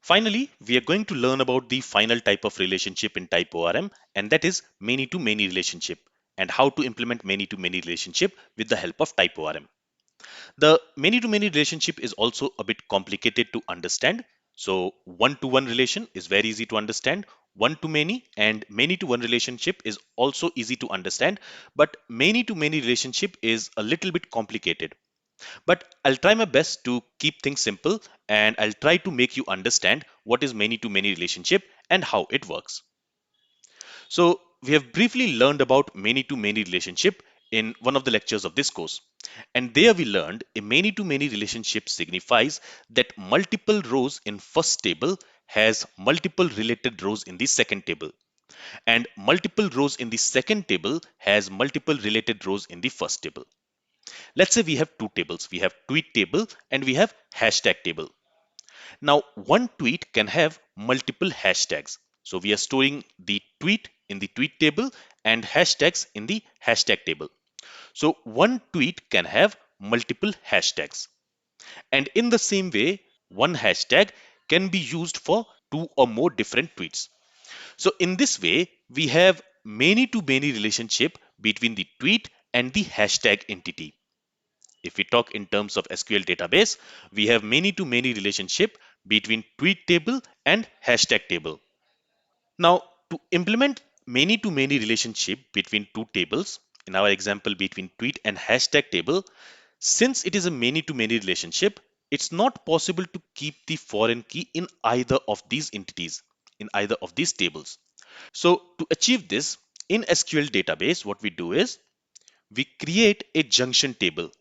Finally, we are going to learn about the final type of relationship in type ORM, and that is many-to-many relationship, and how to implement many-to-many relationship with the help of type ORM. The many-to-many relationship is also a bit complicated to understand. So one-to-one relation is very easy to understand. One-to-many and many-to-one relationship is also easy to understand, but many-to-many relationship is a little bit complicated. But I'll try my best to keep things simple, and I'll try to make you understand what is many-to-many relationship and how it works. So we have briefly learned about many-to-many relationship in one of the lectures of this course. And there we learned a many-to-many relationship signifies that multiple rows in first table has multiple related rows in the second table, and multiple rows in the second table has multiple related rows in the first table. Let's say we have two tables. We have tweet table and we have hashtag table. Now, one tweet can have multiple hashtags. So we are storing the tweet in the tweet table and hashtags in the hashtag table. So one tweet can have multiple hashtags. And in the same way, one hashtag can be used for two or more different tweets. So in this way, we have many to many relationship between the tweet and the hashtag entity. If we talk in terms of SQL database, we have many to many relationship between tweet table and hashtag table. Now, to implement many to many relationship between two tables, in our example between tweet and hashtag table, since it is a many to many relationship, it's not possible to keep the foreign key in either of these entities, in either of these tables. So to achieve this, in SQL database, what we do is we create a junction table,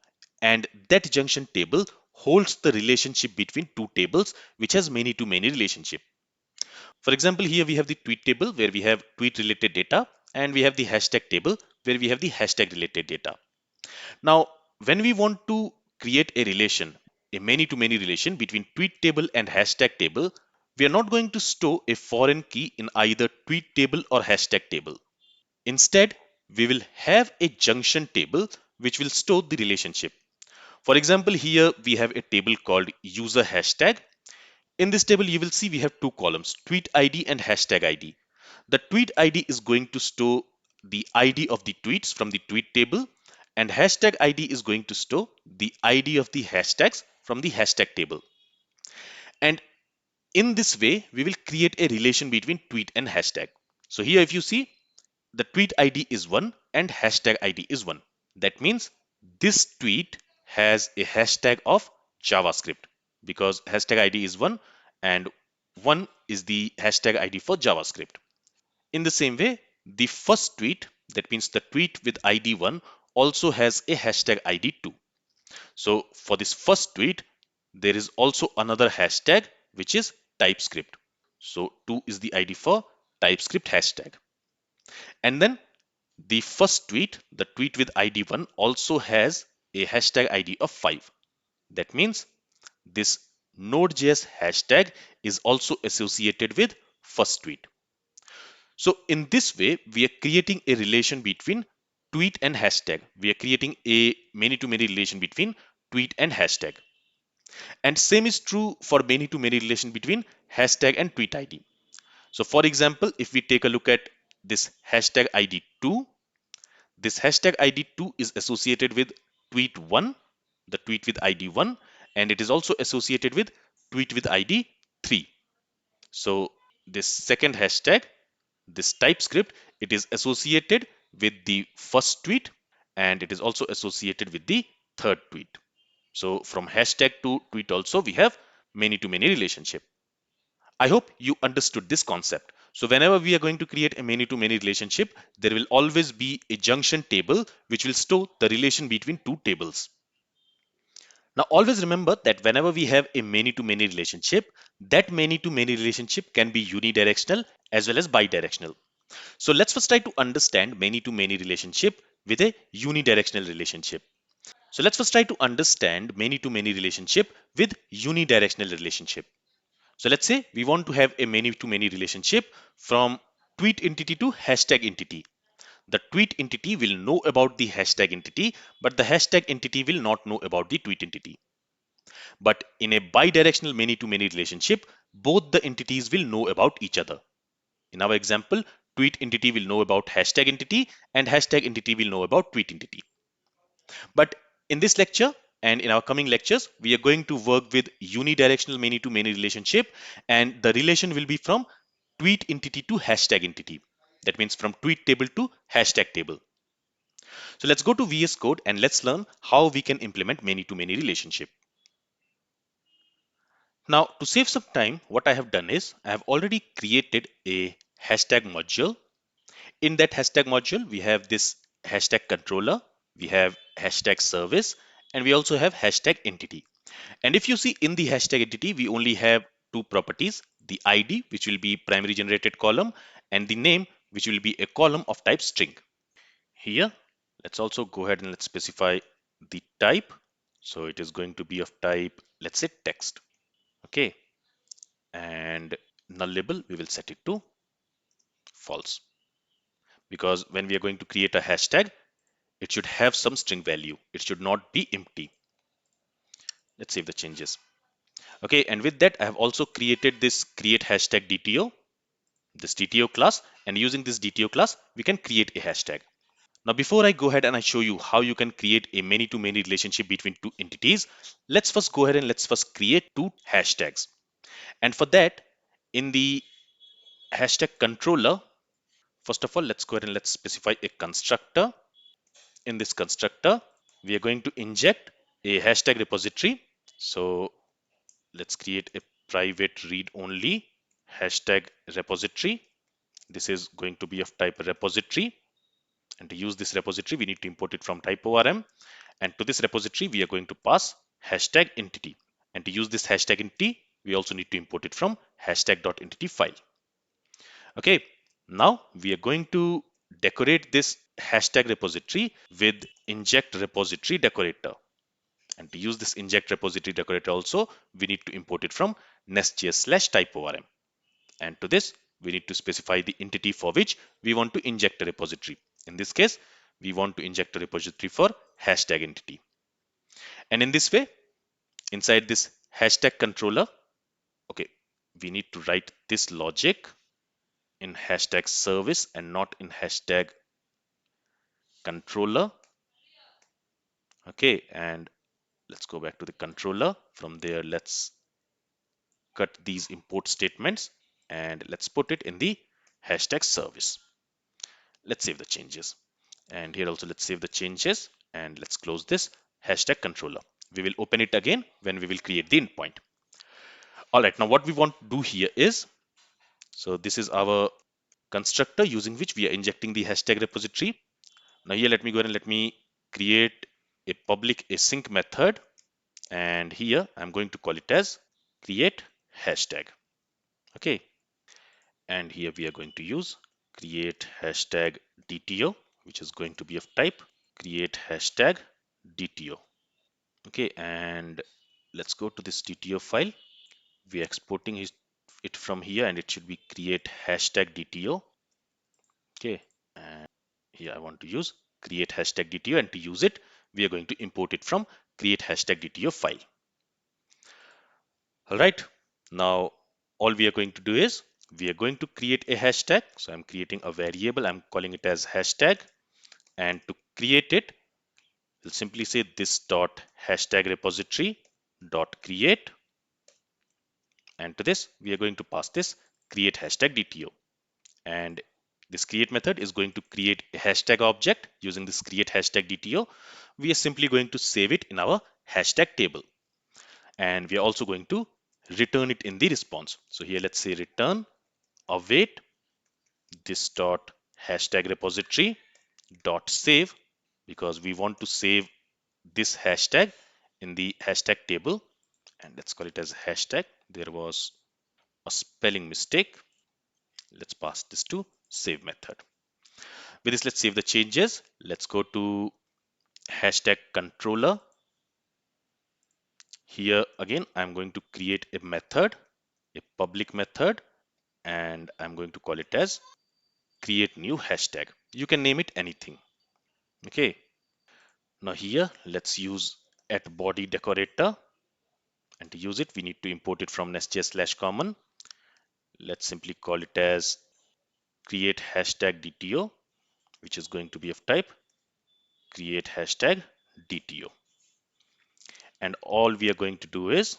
and that junction table holds the relationship between two tables which has many to many relationship. For example, here we have the tweet table where we have tweet related data, and we have the hashtag table where we have the hashtag related data. Now, when we want to create a relation, a many to many relation between tweet table and hashtag table, we are not going to store a foreign key in either tweet table or hashtag table. Instead, we will have a junction table which will store the relationship. For example, here we have a table called user hashtag. In this table, you will see we have two columns, tweet ID and hashtag ID. The tweet ID is going to store the ID of the tweets from the tweet table, and hashtag ID is going to store the ID of the hashtags from the hashtag table. And in this way, we will create a relation between tweet and hashtag. So here, if you see, the tweet ID is 1 and hashtag ID is 1. That means this tweet has a hashtag of JavaScript, because hashtag ID is 1 and 1 is the hashtag ID for JavaScript. In the same way, the first tweet, that means the tweet with ID 1, also has a hashtag ID 2. So for this first tweet, there is also another hashtag which is TypeScript. So 2 is the ID for TypeScript hashtag. And then the first tweet, the tweet with ID 1, also has a hashtag ID of 5. That means this Node.js hashtag is also associated with first tweet. So in this way, we are creating a relation between tweet and hashtag. We are creating a many-to-many relation between tweet and hashtag. And same is true for many-to-many relation between hashtag and tweet ID. So for example, if we take a look at this hashtag ID 2, this hashtag ID 2 is associated with tweet 1, the tweet with ID 1, and it is also associated with tweet with ID 3. So this second hashtag, this TypeScript, it is associated with the first tweet, and it is also associated with the third tweet. So from hashtag to tweet also we have many to many relationship. I hope you understood this concept. So whenever we are going to create a many to many relationship, there will always be a junction table which will store the relation between two tables. Now always remember that whenever we have a many to many relationship, that many to many relationship can be unidirectional as well as bidirectional. So let's first try to understand many to many relationship with a unidirectional relationship. So let's first try to understand many to many relationship with unidirectional relationship. So let's say we want to have a many to many relationship from tweet entity to hashtag entity. The tweet entity will know about the hashtag entity, but the hashtag entity will not know about the tweet entity. But in a bidirectional many to many relationship, both the entities will know about each other. In our example, tweet entity will know about hashtag entity and hashtag entity will know about tweet entity. But in this lecture and in our coming lectures, we are going to work with unidirectional many-to-many relationship, and the relation will be from tweet entity to hashtag entity. That means from tweet table to hashtag table. So let's go to VS Code and let's learn how we can implement many-to-many relationship. Now, to save some time, what I have done is I have already created a hashtag module. In that hashtag module, we have this hashtag controller, we have hashtag service, and we also have hashtag entity. And if you see in the hashtag entity, we only have two properties, the ID, which will be primary generated column, and the name, which will be a column of type string. Here, let's also go ahead and let's specify the type. So it is going to be of type, let's say text. Okay. And null label, we will set it to false. Because when we are going to create a hashtag, it should have some string value. It should not be empty. Let's save the changes. Okay, and with that, I have also created this create hashtag DTO, this DTO class, and using this DTO class, we can create a hashtag. Now, before I go ahead and I show you how you can create a many-to-many relationship between two entities, let's first go ahead and let's first create two hashtags. And for that, in the hashtag controller, first of all, let's go ahead and let's specify a constructor. In this constructor, we are going to inject a hashtag repository. So let's create a private read-only hashtag repository. This is going to be of type repository. And to use this repository, we need to import it from type ORM. And to this repository, we are going to pass hashtag entity. And to use this hashtag entity, we also need to import it from hashtag.entity file. Okay, now we are going to decorate this hashtag repository with inject repository decorator. And to use this inject repository decorator also, we need to import it from nestjs/typeorm. And to this, we need to specify the entity for which we want to inject a repository. In this case, we want to inject a repository for hashtag entity. And in this way, inside this hashtag controller, okay, we need to write this logic in hashtag service and not in hashtag controller. Okay, and let's go back to the controller. From there, let's cut these import statements and let's put it in the hashtag service. Let's save the changes. And here also let's save the changes and let's close this hashtag controller. We will open it again when we will create the endpoint. All right, now what we want to do here is, so this is our constructor using which we are injecting the hashtag repository. Now here let me go ahead and let me create a public async method, and here I'm going to call it as create hashtag. Okay, and here we are going to use create hashtag DTO, which is going to be of type create hashtag DTO. Okay, and let's go to this DTO file. We are exporting it from here, and it should be create hashtag DTO. Okay, and here I want to use create hashtag DTO, and to use it, we are going to import it from create hashtag DTO file. All right, now all we are going to do is we are going to create a hashtag. So I'm creating a variable, I'm calling it as hashtag, and to create it, we'll simply say this dot hashtag repository dot create, and to this we are going to pass this create hashtag DTO. And this create method is going to create a hashtag object using this create hashtag DTO. We are simply going to save it in our hashtag table, and we are also going to return it in the response. So here let's say return await this dot hashtag repository dot save, because we want to save this hashtag in the hashtag table, and let's call it as hashtag. There was a spelling mistake. Let's pass this to save method. With this, let's save the changes. Let's go to hashtag controller. Here again, I'm going to create a method, a public method, and I'm going to call it as create new hashtag. You can name it anything. Okay. Now here, let's use at body decorator, and to use it, we need to import it from nestjs/common. let's simply call it as create hashtag DTO, which is going to be of type create hashtag DTO. And all we are going to do is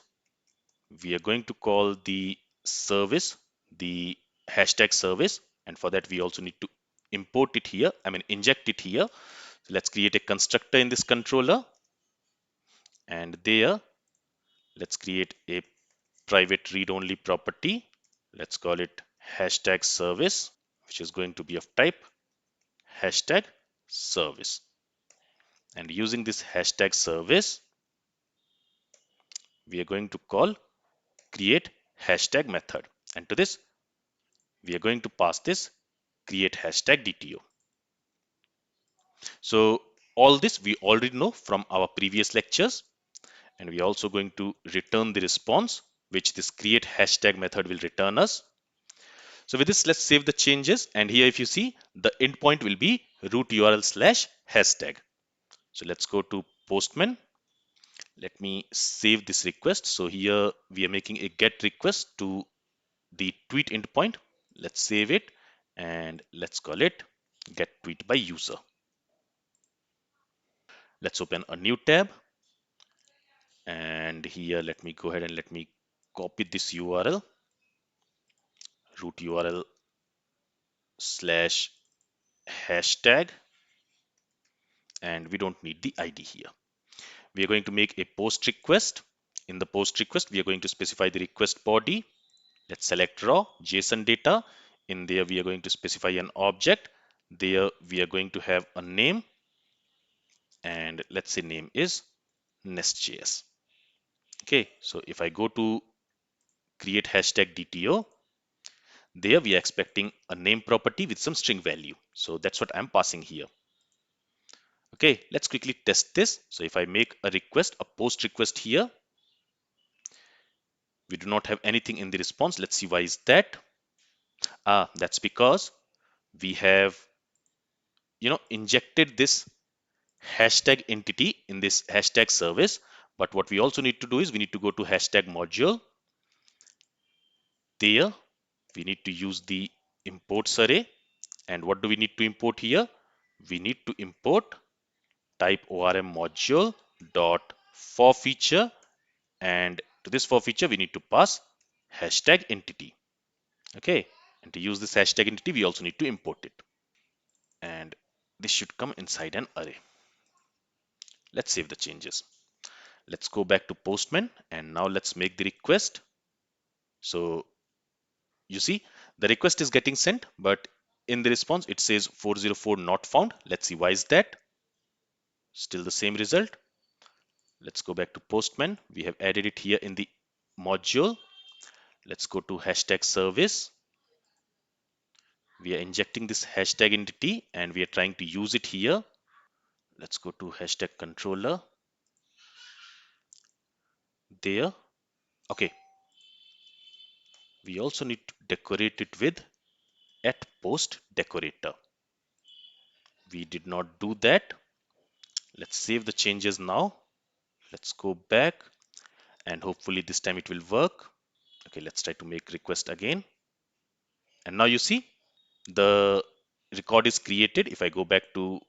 we are going to call the service, the hashtag service, and for that we also need to import it here, inject it here. So let's create a constructor in this controller, and there let's create a private read-only property. Let's call it hashtag service, which is going to be of type hashtag service. And using this hashtag service, we are going to call create hashtag method. And to this, we are going to pass this create hashtag DTO. So all this we already know from our previous lectures, and we are also going to return the response which this create hashtag method will return us. So with this, let's save the changes, and here if you see, the endpoint will be root URL / hashtag. So let's go to Postman. Let me save this request. So here we are making a get request to the tweet endpoint. Let's save it and let's call it get tweet by user. Let's open a new tab, and here let me go ahead and let me copy this URL, root URL / hashtag, and we don't need the ID here. We are going to make a post request. In the post request, we are going to specify the request body. Let's select raw JSON data. In there, we are going to specify an object. There, we are going to have a name, and let's say name is NestJS. Okay, so if I go to create hashtag DTO, there we are expecting a name property with some string value. So that's what I'm passing here. Okay, let's quickly test this. So if I make a request, a post request here, we do not have anything in the response. Let's see why is that. That's because we have injected this hashtag entity in this hashtag service. But what we also need to do is we need to go to hashtag module. There we need to use the imports array. And what do we need to import here? We need to import type ORM module dot for feature, and to this for feature we need to pass hashtag entity. Okay, and to use this hashtag entity we also need to import it, and this should come inside an array. Let's save the changes. Let's go back to Postman, and now let's make the request. So you see the request is getting sent, but in the response it says 404 not found. Let's see why is that. Still the same result. Let's go back to Postman. We have added it here in the module. Let's go to hashtag service. We are injecting this hashtag entity and we are trying to use it here. Let's go to hashtag controller. There. Okay. We also need to decorate it with at post decorator. We did not do that. Let's save the changes now. Let's go back and hopefully this time it will work. Okay, let's try to make request again. And now you see the record is created. If I go back to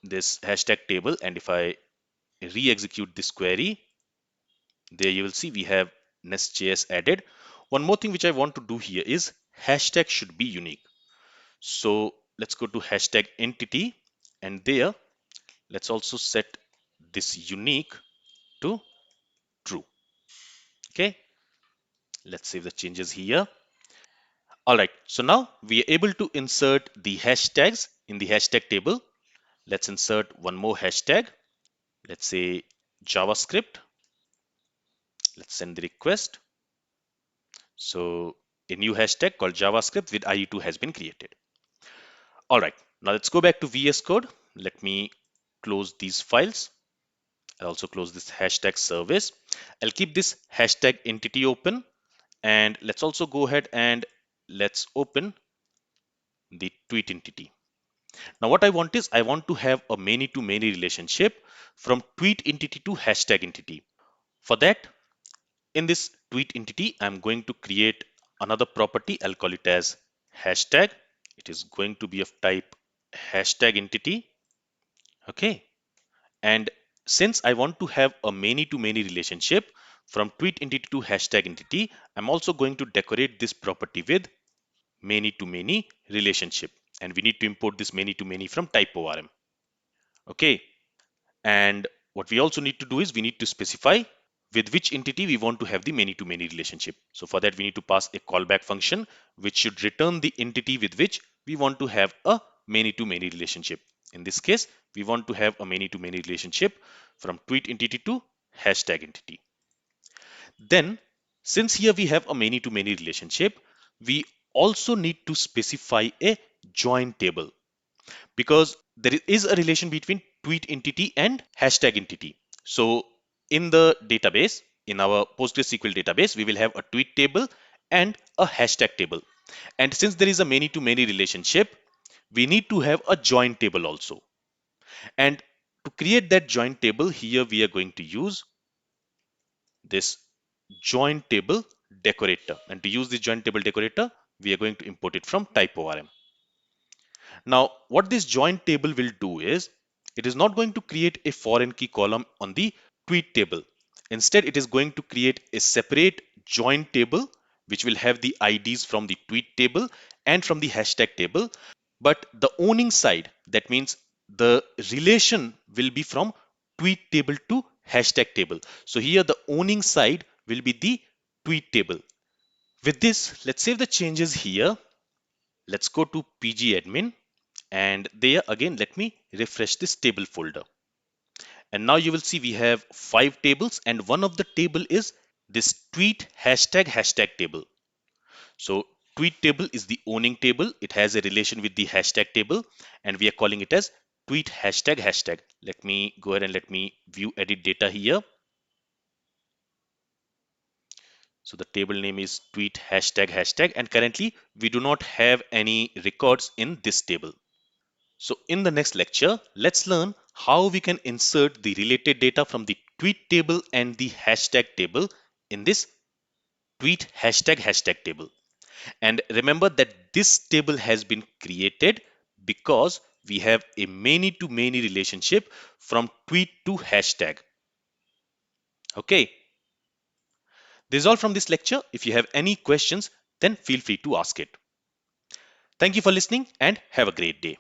this hashtag table and if I re-execute this query, there you will see we have NestJS added. One more thing which I want to do here is hashtag should be unique. So let's go to hashtag entity, and there let's also set this unique to true. Okay, let's save the changes here. All right, so now we are able to insert the hashtags in the hashtag table. Let's insert one more hashtag. Let's say JavaScript. Let's send the request. So a new hashtag called JavaScript with IE2 has been created. All right, now let's go back to VS Code. Let me close these files. I'll also close this hashtag service. I'll keep this hashtag entity open, and let's also go ahead and let's open the tweet entity. Now what I want is I want to have a many to many relationship from tweet entity to hashtag entity. For that, in this tweet entity, I'm going to create another property. I'll call it as hashtag. It is going to be of type hashtag entity. Okay. And since I want to have a many-to-many relationship from tweet entity to hashtag entity, I'm also going to decorate this property with many-to-many relationship. And we need to import this many-to-many from type ORM. Okay. And what we also need to do is we need to specify with which entity we want to have the many-to-many relationship. So for that, we need to pass a callback function which should return the entity with which we want to have a many-to-many relationship. In this case, we want to have a many-to-many relationship from tweet entity to hashtag entity. Then, since here we have a many-to-many relationship, we also need to specify a join table, because there is a relation between tweet entity and hashtag entity. So in the database, in our PostgreSQL database, we will have a tweet table and a hashtag table. And since there is a many-to-many relationship, we need to have a join table also. And to create that join table, here we are going to use this join table decorator. And to use this join table decorator, we are going to import it from type ORM. Now, what this join table will do is, it is not going to create a foreign key column on the tweet table. Instead, it is going to create a separate join table which will have the IDs from the tweet table and from the hashtag table. But the owning side, that means the relation will be from tweet table to hashtag table. So here the owning side will be the tweet table. With this, let's save the changes here. Let's go to pgadmin. And there again, let me refresh this table folder. And now you will see we have 5 tables, and one of the table is this tweet hashtag table. So tweet table is the owning table. It has a relation with the hashtag table, and we are calling it as tweet hashtag. Let me go ahead and let me view edit data here. So the table name is tweet hashtag, and currently we do not have any records in this table. So in the next lecture, let's learn how we can insert the related data from the tweet table and the hashtag table in this tweet hashtag table. And remember that this table has been created because we have a many-to-many relationship from tweet to hashtag. Okay, this is all from this lecture. If you have any questions, then feel free to ask it. Thank you for listening and have a great day.